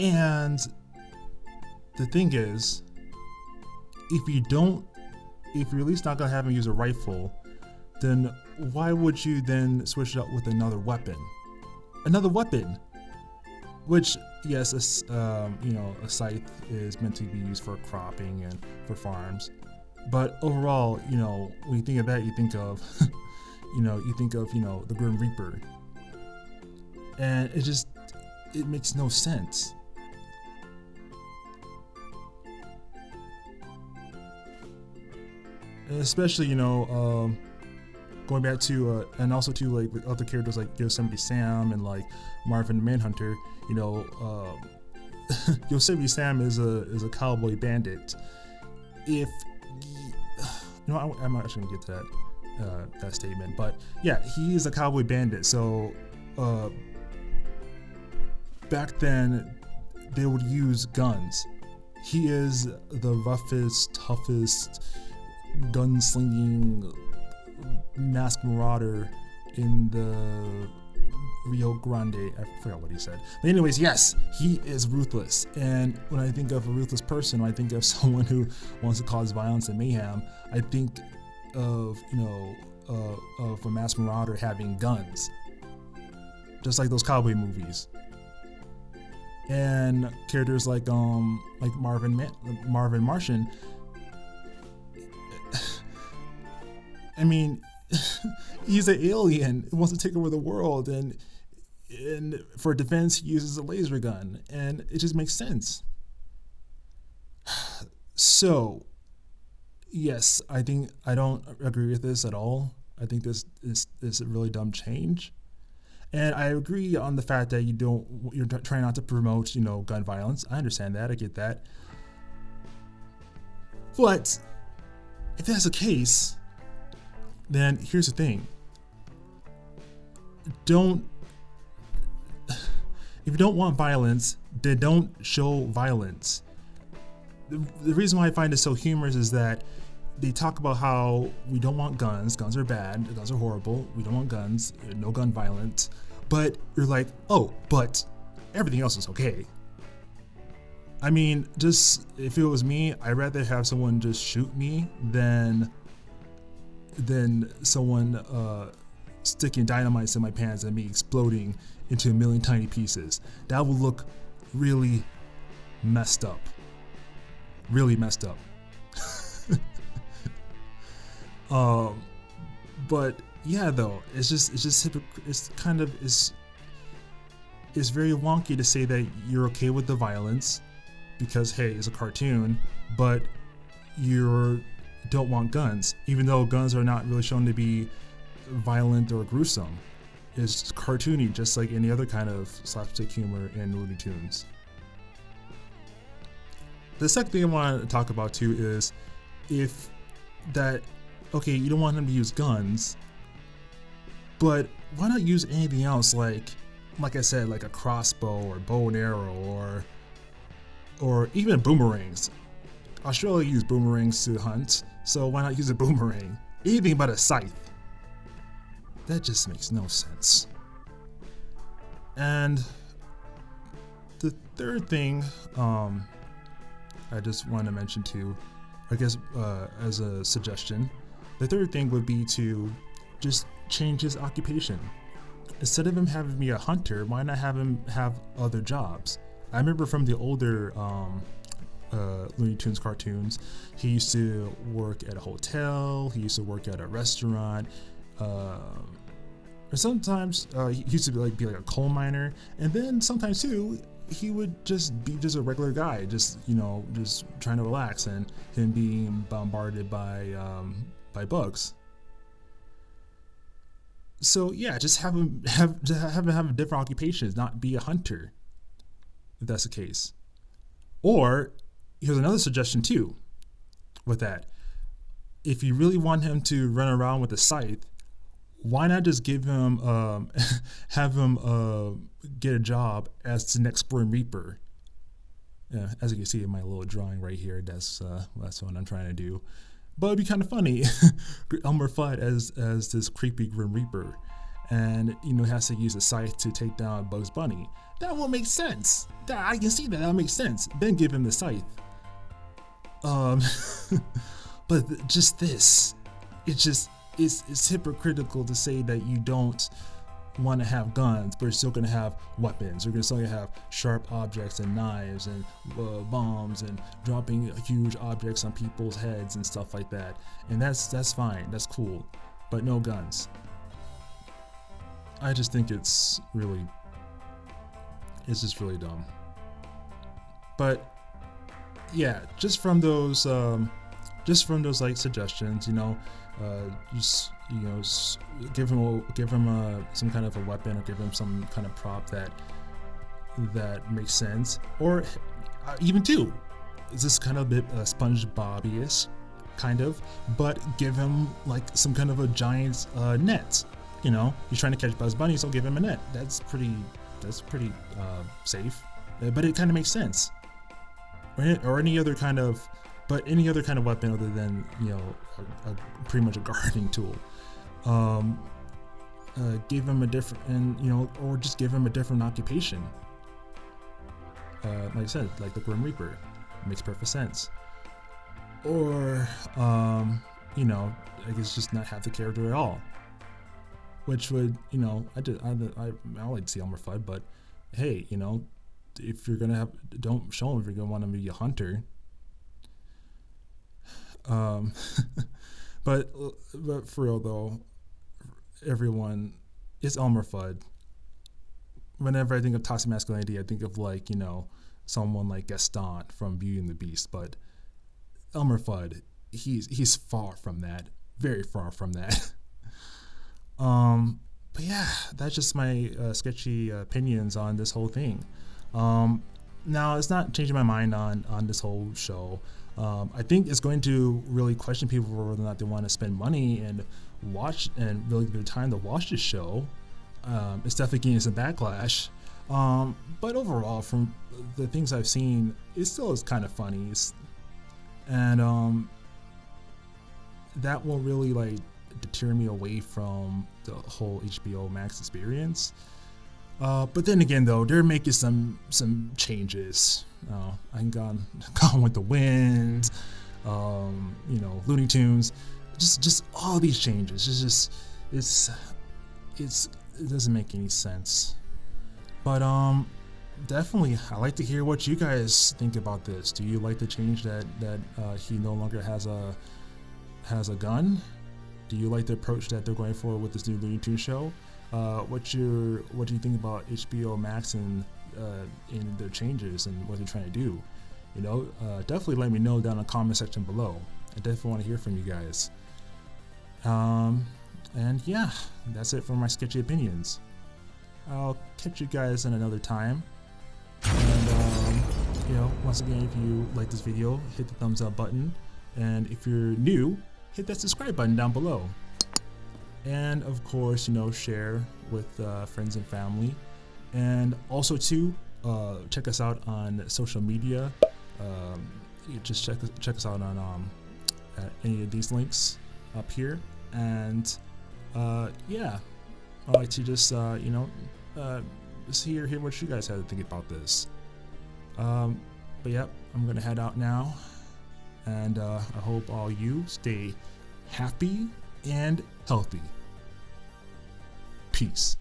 And the thing is, if you're at least not gonna have him use a rifle, then why would you then switch it up with another weapon? Which, yes, a scythe is meant to be used for cropping and for farms, but overall, when you think of that, you think of, the Grim Reaper, and it makes no sense. Especially, going back to and also to like with other characters like Yosemite Sam and like Marvin the Manhunter. Yosemite Sam is a cowboy bandit. I'm not actually gonna get to that statement, but yeah, he is a cowboy bandit. So back then they would use guns. He is the roughest, toughest, gunslinging masked marauder in the Rio Grande. I forgot what he said. But anyways, yes, he is ruthless. And when I think of a ruthless person, when I think of someone who wants to cause violence and mayhem, I think of of a masked marauder having guns, just like those cowboy movies. And characters like Marvin Martian. I mean, he's an alien who wants to take over the world, and for defense he uses a laser gun, and it just makes sense. So, yes, I don't agree with this at all. I think this is a really dumb change, and I agree on the fact that you're trying not to promote gun violence. I understand that. I get that. But if that's the case, then here's the thing. If you don't want violence, then don't show violence. The reason why I find it so humorous is that they talk about how we don't want guns. Guns are bad. Guns are horrible. We don't want guns. No gun violence. But you're like, oh, but everything else is okay. I mean, just if it was me, I'd rather have someone just shoot me than someone sticking dynamite in my pants and me exploding into a million tiny pieces. That would look really messed up. Really messed up. But yeah, though, it's very wonky to say that you're okay with the violence because, hey, it's a cartoon, but you don't want guns, even though guns are not really shown to be violent or gruesome. It's cartoony, just like any other kind of slapstick humor in Looney Tunes. The second thing I want to talk about too is okay, you don't want him to use guns, but why not use anything else like I said, like a crossbow or bow and arrow or even boomerangs. Australia used boomerangs to hunt, so why not use a boomerang? Anything but a scythe. That just makes no sense. And the third thing I just want to mention too, I guess as a suggestion, the third thing would be to just change his occupation. Instead of him having me a hunter, why not have him have other jobs? I remember from the older Looney Tunes cartoons, he used to work at a hotel, he used to work at a restaurant, or sometimes he used to be like a coal miner, and then sometimes too he would just be just a regular guy, just trying to relax, and him being bombarded by bugs. So yeah, just have him have different occupations, not be a hunter, if that's the case. Or here's another suggestion too with that. If you really want him to run around with a scythe, why not just give him have him get a job as the next Grim Reaper? As you can see in my little drawing right here, that's what I'm trying to do. But it'd be kind of funny, Elmer Fudd as this creepy Grim Reaper, and he has to use a scythe to take down Bugs Bunny. That will make sense. I can see that makes sense. Then give him the scythe. But just this, it's hypocritical to say that you don't want to have guns, but you're still going to have weapons. You're still going to have sharp objects and knives and bombs and dropping huge objects on people's heads and stuff like that. And that's fine. That's cool. But no guns. I just think it's just really dumb. But yeah, just from those like suggestions, just give him some kind of a weapon, or give him some kind of prop that makes sense, or even two. Is this kind of a bit SpongeBob-ish, kind of, but give him like some kind of a giant net. He's trying to catch Bugs Bunny, so give him a net. That's pretty safe, but it kind of makes sense. Or any other kind of weapon other than pretty much a gardening tool. Give him a different, or just give him a different occupation. Like I said, like the Grim Reaper, makes perfect sense. Or I guess just not have the character at all, which would I like to see Elmer Fudd, but hey, if you're gonna don't show him if you're gonna want him to be a hunter. But for real though, everyone, it's Elmer Fudd. Whenever I think of toxic masculinity, I think of someone like Gaston from Beauty and the Beast. But Elmer Fudd, he's far from that, very far from that. But yeah, that's just my sketchy opinions on this whole thing. Now, it's not changing my mind on this whole show. I think it's going to really question people for whether or not they want to spend money and watch and really give their time to watch this show. It's definitely getting some backlash. But overall, from the things I've seen, it still is kind of funny. And that won't really deter me away from the whole HBO Max experience. But then again, though, they're making some changes. I'm gone with the Wind, Looney Tunes, just all these changes. It doesn't make any sense. But definitely, I like to hear what you guys think about this. Do you like the change that he no longer has a gun? Do you like the approach that they're going for with this new Looney Tunes show? What do you think about HBO Max and in their changes and what they're trying to do? Definitely let me know down in the comment section below. I definitely want to hear from you guys. And yeah, that's it for my sketchy opinions. I'll catch you guys in another time. And once again, if you like this video, hit the thumbs up button, and if you're new, hit that subscribe button down below. And of course, share with friends and family. And also too, check us out on social media. Just check us out on any of these links up here. And yeah, I like to just just hear what you guys have to think about this. But yeah, I'm gonna head out now, and I hope all you stay happy and healthy. Peace.